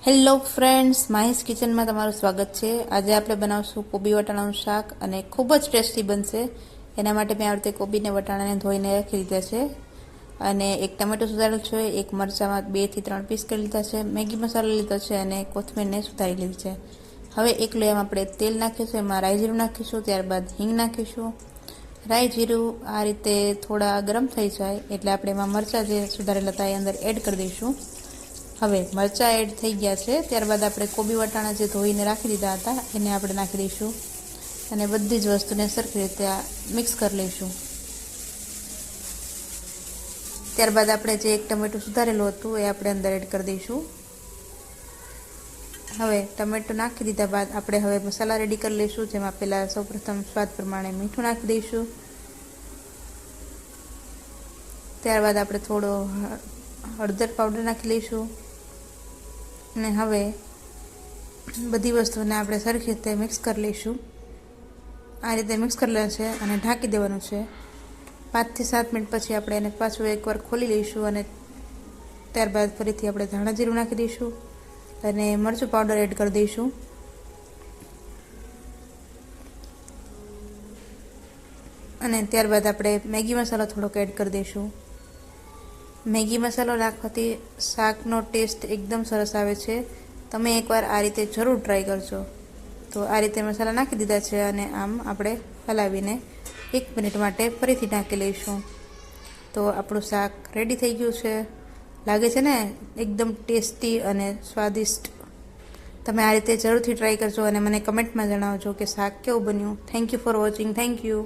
Hello friends, માહીસ કિચનમાં તમારું સ્વાગત છે। આજે આપણે બનાવશું કોબી વટાણાનું શાક અને ખૂબ જ ટેસ્ટી બનશે। એના માટે મેં આ રીતે કોબીને વટાણાને ધોઈને રાખી લીધા છે અને એક ટમેટો સુધારેલું છે, એક મરચાંમાં 2 થી 3 પીસ કરી લીધા છે, મેગી મસાલો લીધો છે અને કોથમીરને સુધારી લીધી છે। હવે એક લોયામાં આપણે તેલ નાખીશું, એમાં રાઈ જીરું નાખીશું, ત્યારબાદ હિંગ નાખીશું। રાઈ જીરું આ રીતે થોડા ગરમ થઈ જાય એટલે આપણે એમાં મરચાં જે સુધારેલા હતા એ અંદર એડ કરી દઈશું। હવે મરચાં એડ થઈ ગયા છે, ત્યારબાદ આપણે કોબી વટાણા જે ધોઈને રાખી દીધા હતા એને આપણે નાખી દઈશું અને બધી જ વસ્તુને સરખી રીતે મિક્સ કરી લઈશું। ત્યારબાદ આપણે જે એક ટમેટું સુધારેલું હતું એ આપણે અંદર એડ કરી દઈશું। હવે ટમેટું નાખી દીધા બાદ આપણે હવે મસાલા રેડી કરી લઈશું, જેમાં પહેલાં સૌપ્રથમ સ્વાદ પ્રમાણે મીઠું નાખી દઈશું। ત્યારબાદ આપણે થોડો હળદર પાવડર નાખી લઈશું અને હવે બધી વસ્તુને આપણે સરખી રીતે મિક્સ કરી લઈશું। આ રીતે મિક્સ કરી લેવાનું છે અને ઢાંકી દેવાનું છે। 5 થી 7 મિનિટ પછી આપણે એને પાછું એકવાર ખોલી લઈશું અને ત્યારબાદ ફરીથી આપણે ધાણા જીરું નાખી દઈશું અને મરચું પાવડર એડ કરી દઈશું અને ત્યારબાદ આપણે મેગી મસાલો થોડોક એડ કરી દઈશું। મેગી મસાલો નાખવાથી શાકનો ટેસ્ટ એકદમ સરસ આવે છે। તમે એકવાર આ રીતે જરૂર ટ્રાય કરજો। તો આ રીતે મસાલા નાખી દીધા છે અને આમ આપણે હલાવીને 1 મિનિટ માટે ફરીથી ઢાંકી લઈશું। તો આપણું શાક રેડી થઈ ગયું છે। લાગે છે ને એકદમ ટેસ્ટી અને સ્વાદિષ્ટ। તમે આ રીતે જરૂરથી ટ્રાય કરજો અને મને કમેન્ટમાં જણાવજો કે શાક કેવું બન્યું। Thank you for watching. Thank you.